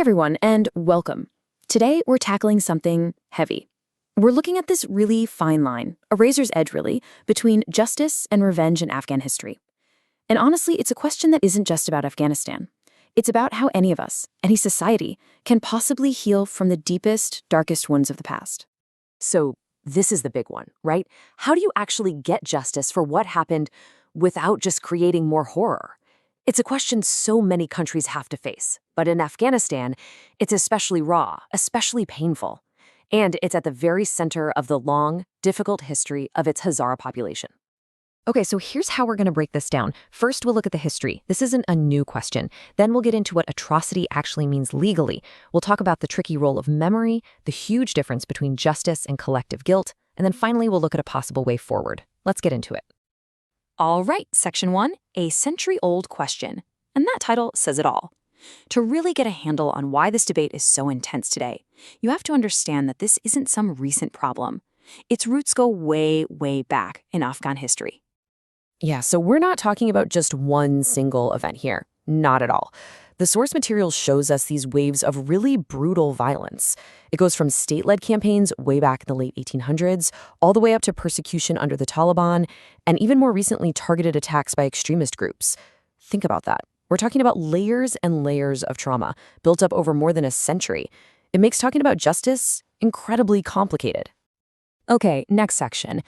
everyone, and welcome. Today, we're tackling something heavy. We're looking at this really fine line, a razor's edge really, between justice and revenge in Afghan history. And honestly, it's a question that isn't just about Afghanistan. It's about how any of us, any society, can possibly heal from the deepest, darkest wounds of the past. So this is the big one, right? How do you actually get justice for what happened without just creating more horror? It's a question so many countries have to face, but in Afghanistan, it's especially raw, especially painful. And it's at the very center of the long, difficult history of its Hazara population. Okay, so here's how we're going to break this down. First, we'll look at the history. This isn't a new question. Then we'll get into what atrocity actually means legally. We'll talk about the tricky role of memory, the huge difference between justice and collective guilt, and then finally we'll look at a possible way forward. Let's get into it. All right, Section 1, a century-old question. And that title says it all. To really get a handle on why this debate is so intense today, you have to understand that this isn't some recent problem. Its roots go way, way back in Afghan history. Yeah, so we're not talking about just one single event here. Not at all. The source material shows us these waves of really brutal violence. It goes from state-led campaigns way back in the late 1800s, all the way up to persecution under the Taliban, and even more recently targeted attacks by extremist groups. Think about that. We're talking about layers and layers of trauma built up over more than a century. It makes talking about justice incredibly complicated. Okay, next section.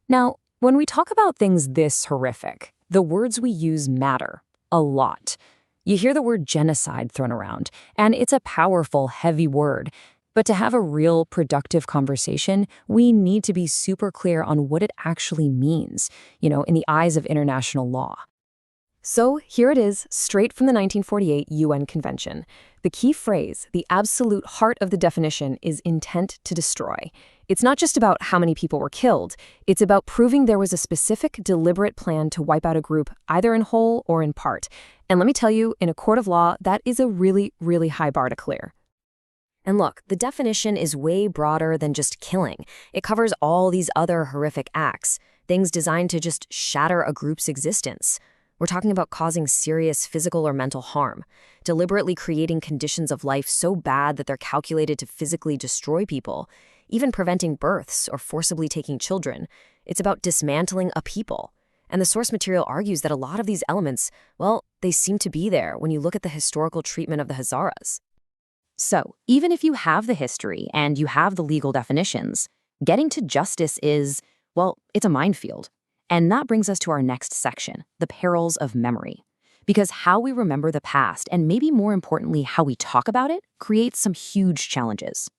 Now, when we talk about things this horrific, the words we use matter a lot. You hear the word genocide thrown around, and it's a powerful, heavy word. But to have a real, productive conversation, we need to be super clear on what it actually means, in the eyes of international law. So here it is, straight from the 1948 UN Convention. The key phrase, the absolute heart of the definition, is intent to destroy. It's not just about how many people were killed. It's about proving there was a specific, deliberate plan to wipe out a group, either in whole or in part. And let me tell you, in a court of law, that is a really, really high bar to clear. And look, the definition is way broader than just killing. It covers all these other horrific acts, things designed to just shatter a group's existence. We're talking about causing serious physical or mental harm, deliberately creating conditions of life so bad that they're calculated to physically destroy people, even preventing births or forcibly taking children. It's about dismantling a people. And the source material argues that a lot of these elements, well, they seem to be there when you look at the historical treatment of the Hazaras. So, even if you have the history and you have the legal definitions, getting to justice is, well, it's a minefield. And that brings us to our next section, the perils of memory. Because how we remember the past, and maybe more importantly, how we talk about it, creates some huge challenges.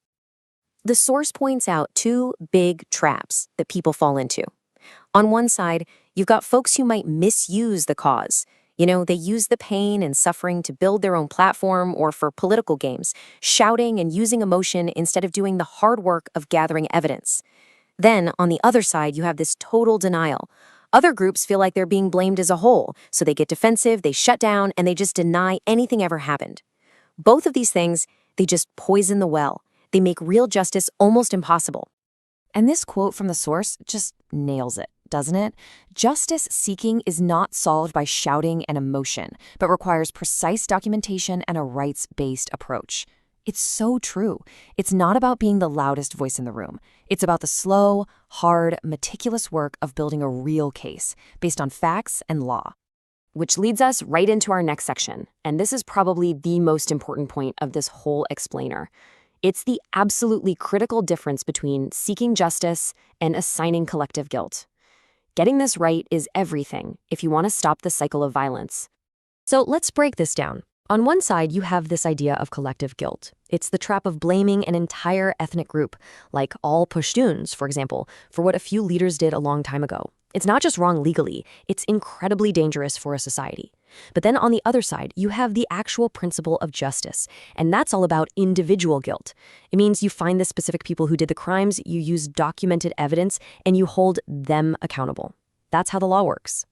The source points out two big traps that people fall into. On one side, you've got folks who might misuse the cause. They use the pain and suffering to build their own platform or for political games, shouting and using emotion instead of doing the hard work of gathering evidence. Then, on the other side, you have this total denial. Other groups feel like they're being blamed as a whole, so they get defensive, they shut down, and they just deny anything ever happened. Both of these things, they just poison the well. They make real justice almost impossible. And this quote from the source just nails it, doesn't it? Justice seeking is not solved by shouting and emotion, but requires precise documentation and a rights-based approach. It's so true. It's not about being the loudest voice in the room. It's about the slow, hard, meticulous work of building a real case based on facts and law. Which leads us right into our next section, and this is probably the most important point of this whole explainer. It's the absolutely critical difference between seeking justice and assigning collective guilt. Getting this right is everything if you want to stop the cycle of violence. So let's break this down. On one side, you have this idea of collective guilt. It's the trap of blaming an entire ethnic group, like all Pashtuns, for example, for what a few leaders did a long time ago. It's not just wrong legally, it's incredibly dangerous for a society. But then on the other side, you have the actual principle of justice, and that's all about individual guilt. It means you find the specific people who did the crimes, you use documented evidence, and you hold them accountable. That's how the law works.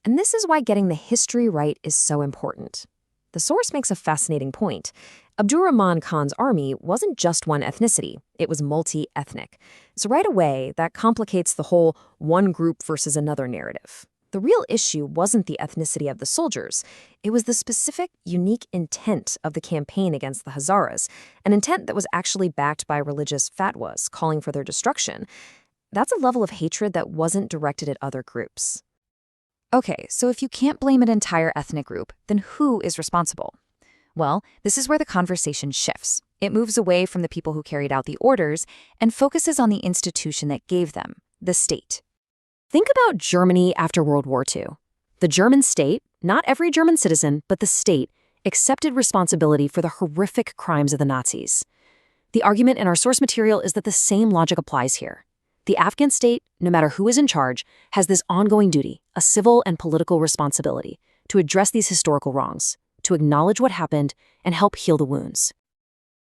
And this is why getting the history right is so important. The source makes a fascinating point. Abdur Rahman Khan's army wasn't just one ethnicity, it was multi-ethnic. So right away, that complicates the whole one group versus another narrative. The The real issue wasn't the ethnicity of the soldiers. It was the specific, unique intent of the campaign against the Hazaras, an intent that was actually backed by religious fatwas calling for their destruction. That's a level of hatred that wasn't directed at other groups. Okay, so if you can't blame an entire ethnic group, then who is responsible? Well, this is where the conversation shifts. It moves away from the people who carried out the orders and focuses on the institution that gave them, the state. Think about Germany after World War II. The German state, not every German citizen, but the state, accepted responsibility for the horrific crimes of the Nazis. The argument in our source material is that the same logic applies here. The Afghan state, no matter who is in charge, has this ongoing duty, a civil and political responsibility, to address these historical wrongs, to acknowledge what happened, and help heal the wounds.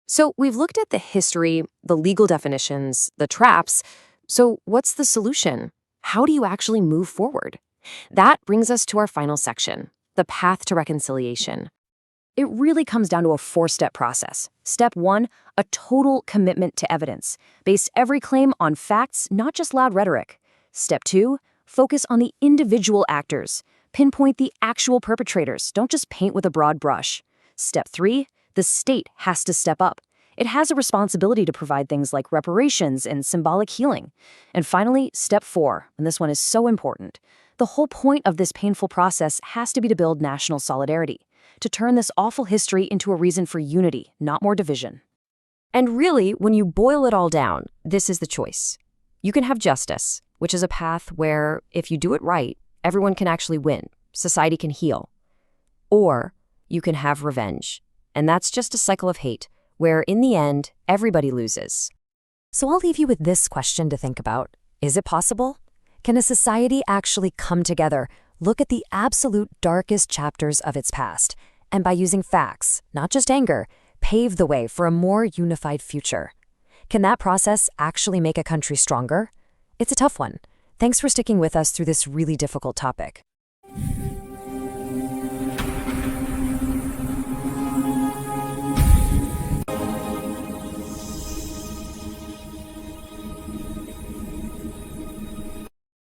So we've looked at the history, the legal definitions, the traps. So what's the solution? How do you actually move forward? That brings us to our final section, the path to reconciliation. It really comes down to a 4-step process. Step 1, a total commitment to evidence. Base every claim on facts, not just loud rhetoric. Step 2, focus on the individual actors. Pinpoint the actual perpetrators. Don't just paint with a broad brush. Step 3, the state has to step up. It has a responsibility to provide things like reparations and symbolic healing. And finally, step 4, and this one is so important. The whole point of this painful process has to be to build national solidarity, to turn this awful history into a reason for unity, not more division. And really, when you boil it all down, this is the choice. You can have justice, which is a path where, if you do it right, everyone can actually win, society can heal. Or you can have revenge, and that's just a cycle of hate, where in the end, everybody loses. So I'll leave you with this question to think about. Is it possible? Can a society actually come together, look at the absolute darkest chapters of its past, and by using facts, not just anger, pave the way for a more unified future? Can that process actually make a country stronger? It's a tough one. Thanks for sticking with us through this really difficult topic.